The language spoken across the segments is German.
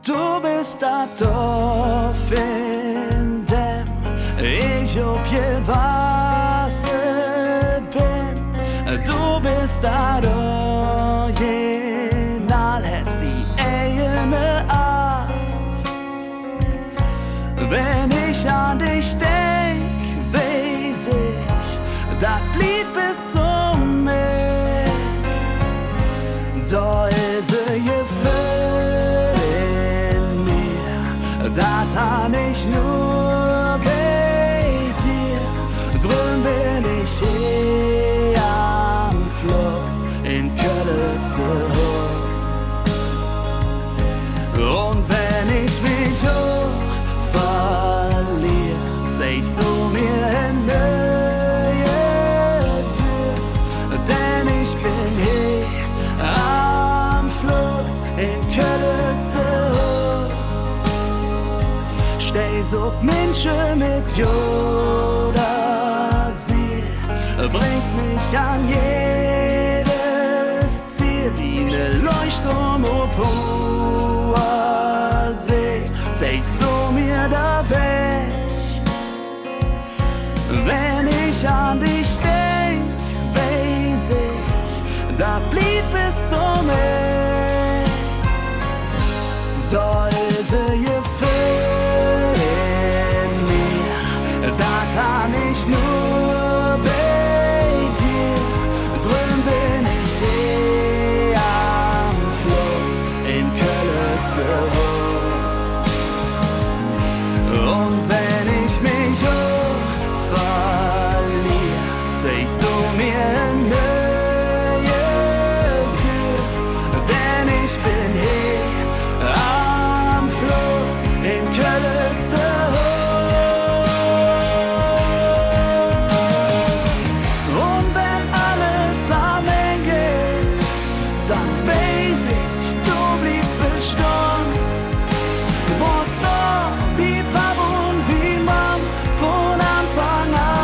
Du bist da Dorf, in dem ich op je Wasser bin. Du bist da original, hast die eigene Art. Wenn ich an dich denk, weiß ich, das blieb bis zum Ende. Da ist Gefühl in mir, das han ich nur bei dir. Drum bin ich hier am Fluss in Köln-Hus. Und wenn ich mich hoch verlier, sagst du mir eine neue Tür, denn ich bin hier am Fluss in Köln-Hus. Stehst ob Menschen mit Joda, sie bringst mich an jedes Ziel wie ne Leuchtturm op hoher See. Zeigst du mir da weg, wenn ich an dich denk, weiß ich, da blieb bis zum Ende. Da ist Gefühl in mir, das han ich nur bei dir. Drum bin ich hier am Fluss in Köln-Hus. Und wenn ich mich hoch verlier, zeigst du mir eine neue Tür, denn ich bin hier am Fluss in Köln-Hus. Und wenn alles am Ende ist, dann weiß ich, du bliebst bestanden. Du warst da wie Papa und wie Mom von Anfang an.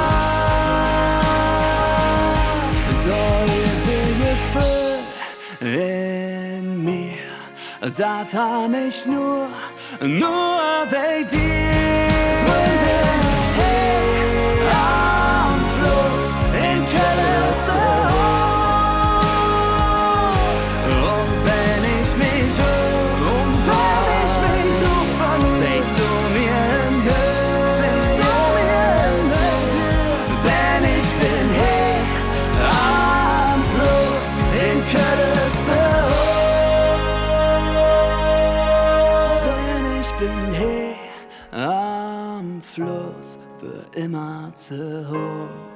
Da ist Gefühl in mir, das han ich nur bei dir. Drum bin ich hier am Fluss in Köln-Hus. Und wenn ich mich verlier, zeigst du mir eine Tür, denn ich bin hier am Fluss in Köln-Hus. Denn ich bin hier am Fluss für immer zu Hus.